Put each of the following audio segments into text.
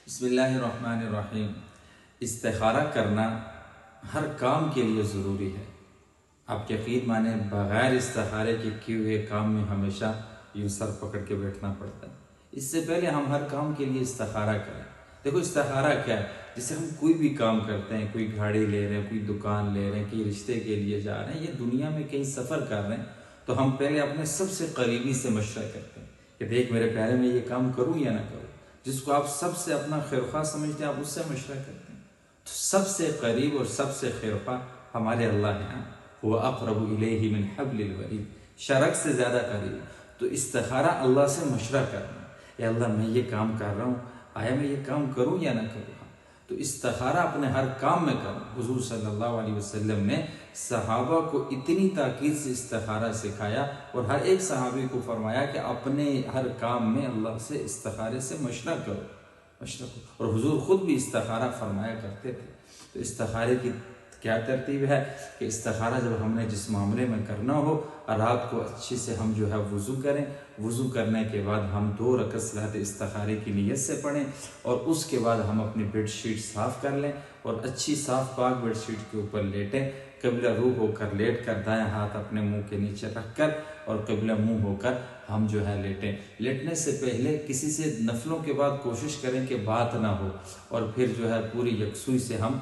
بسم اللہ الرحمن الرحیم۔ استخارہ کرنا ہر کام کے لیے ضروری ہے۔ آپ یقین مانیں بغیر استخارے کے کیے ہوئے کام میں ہمیشہ یوں سر پکڑ کے بیٹھنا پڑتا ہے۔ اس سے پہلے ہم ہر کام کے لیے استخارہ کریں۔ دیکھو استخارہ کیا ہے؟ جسے ہم کوئی بھی کام کرتے ہیں، کوئی گاڑی لے رہے ہیں، کوئی دکان لے رہے ہیں، کوئی رشتے کے لیے جا رہے ہیں، یہ دنیا میں کہیں سفر کر رہے ہیں، تو ہم پہلے اپنے سب سے قریبی سے مشورہ کرتے ہیں کہ دیکھ میرے پیارے میں یہ کام کروں یا نہ کروں۔ جس کو آپ سب سے اپنا خیرخواہ سمجھتے ہیں آپ اس سے مشورہ کرتے ہیں۔ تو سب سے قریب اور سب سے خیرخواہ ہمارے اللہ ہیں، وہ اقرب الیہ من حبل الورید، شرک سے زیادہ قریب۔ تو استخارہ اللہ سے مشورہ کرنا، اے اللہ میں یہ کام کر رہا ہوں، آیا میں یہ کام کروں یا نہ کروں۔ تو استخارہ اپنے ہر کام میں کرو۔ حضور صلی اللہ علیہ وسلم نے صحابہ کو اتنی تاکید سے استخارہ سکھایا اور ہر ایک صحابی کو فرمایا کہ اپنے ہر کام میں اللہ سے استخارے سے مشورہ کرو۔ اور حضور خود بھی استخارہ فرمایا کرتے تھے۔ تو استخارے کی کیا ترتیب ہے کہ استخارہ جب ہم نے جس معاملے میں کرنا ہو، رات کو اچھے سے ہم جو ہے وضو کریں، وضو کرنے کے بعد ہم 2 رکعت صلاۃ استخارے کی نیت سے پڑھیں، اور اس کے بعد ہم اپنی بیڈ شیٹ صاف کر لیں اور اچھی صاف پاک بیڈ شیٹ کے اوپر لیٹیں، قبلہ روح ہو کر لیٹ کر دائیں ہاتھ اپنے منہ کے نیچے رکھ کر اور قبلہ منہ ہو کر ہم جو ہے لیٹیں۔ لیٹنے سے پہلے کسی سے نفلوں کے بعد کوشش کریں کہ بات نہ ہو، اور پھر جو ہے پوری یکسوئی سے ہم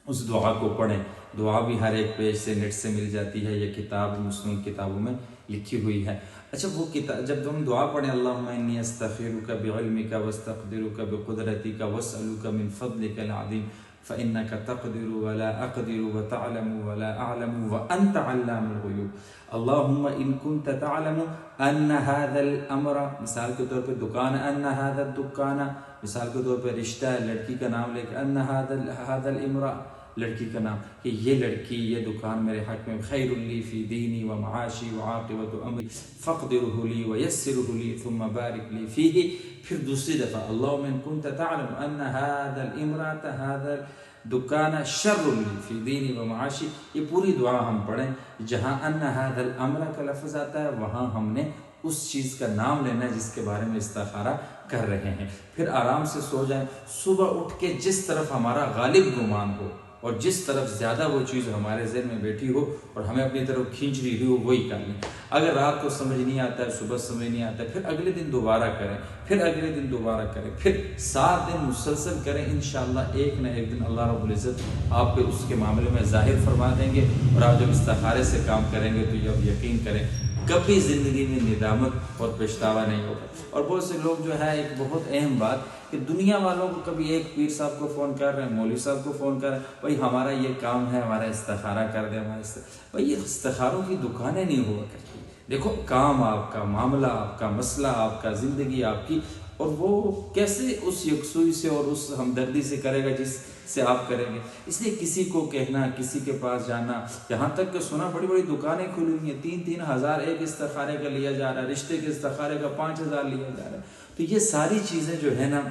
اس دعا کو پڑھیں۔ دعا بھی ہر ایک پیج سے نیٹ سے مل جاتی ہے، یہ کتاب مسلم کتابوں میں لکھی ہوئی ہے۔ اچھا وہ کتاب جب ہم دعا پڑھیں اللہم انی استخیرک بعلمک واستقدرک بقدرتک واسألک من فضلک العظیم فإنک تقدر ولا اقدر وتعلم ولا اعلم وانت علام الغیوب اللہم ان کنت تعلم ان هذا الامر، مثال کے طور پہ دکان، ان هذا الدکان، مثال کے طور پہ رشتہ لڑکی کا نام لے کے ان هذا الامرأ، لڑکی کا نام، کہ یہ لڑکی یہ دکان میرے حق میں خیر لی فی دینی و معاشی و عاقبت امری فاقدرہ لی ویسرہ لی ثم بارک لی فیہ۔ پھر دوسری دفعہ اللہم ان کنت تعلم ان هذا الامرأة هذا دکان شر لی فی دینی و معاشی۔ یہ پوری دعا ہم پڑھیں، جہاں ان هذا الامر کا لفظ آتا ہے وہاں ہم نے اس چیز کا نام لینا ہے جس کے بارے میں استخارہ کر رہے ہیں۔ پھر آرام سے سو جائیں، صبح اٹھ کے جس طرف ہمارا غالب گمان ہو اور جس طرف زیادہ وہ چیز ہمارے ذہن میں بیٹھی ہو اور ہمیں اپنی طرف کھینچ رہی ہو وہی کر لیں۔ اگر رات کو سمجھ نہیں آتا ہے، صبح سمجھ نہیں آتا ہے، پھر اگلے دن دوبارہ کریں، پھر اگلے دن دوبارہ کریں، پھر 7 دن مسلسل کریں۔ انشاءاللہ ایک نہ ایک دن اللہ رب العزت آپ کے اس کے معاملے میں ظاہر فرما دیں گے، اور آپ جب استخارے سے کام کریں گے تو یہ یقین کریں کبھی زندگی میں ندامت اور پچھتاوا نہیں ہوگا۔ اور بہت سے لوگ جو ہے ایک بہت اہم بات کہ دنیا والوں کو کبھی ایک پیر صاحب کو فون کر رہے ہیں، مولوی صاحب کو فون کر رہے ہیں، بھائی ہمارا یہ کام ہے، ہمارا استخارہ کر دیں، بھائی یہ استخاروں کی دکانیں نہیں ہوا کرتی۔ دیکھو کام آپ کا، معاملہ آپ کا، مسئلہ آپ کا، زندگی آپ کی، اور وہ کیسے اس یکسوئی سے اور اس ہمدردی سے کرے گا جس سے آپ کریں گے۔ اس لیے کسی کو کہنا، کسی کے پاس جانا، یہاں تک کہ سنا بڑی بڑی دکانیں کھلی ہوئی ہیں، 3-3 ہزار ایک استخارے کا لیا جا رہا ہے، رشتے کے استخارے کا 5,000 لیا جا رہا ہے۔ تو یہ ساری چیزیں جو ہے نا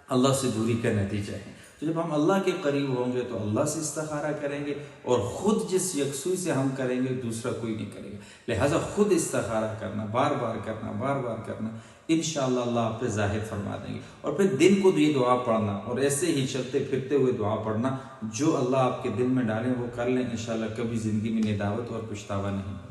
اللہ سے دوری کا نتیجہ ہے۔ تو جب ہم اللہ کے قریب ہوں گے تو اللہ سے استخارہ کریں گے، اور خود جس یکسوئی سے ہم کریں گے دوسرا کوئی نہیں کرے گا۔ لہٰذا خود استخارہ کرنا، بار بار کرنا، بار بار کرنا، انشاءاللہ اللہ آپ پہ ظاہر فرما دیں گے۔ اور پھر دن کو یہ دعا پڑھنا، اور ایسے ہی چلتے پھرتے ہوئے دعا پڑھنا، جو اللہ آپ کے دل میں ڈالیں وہ کر لیں، انشاءاللہ کبھی زندگی میں ندامت اور پچھتاوا نہیں۔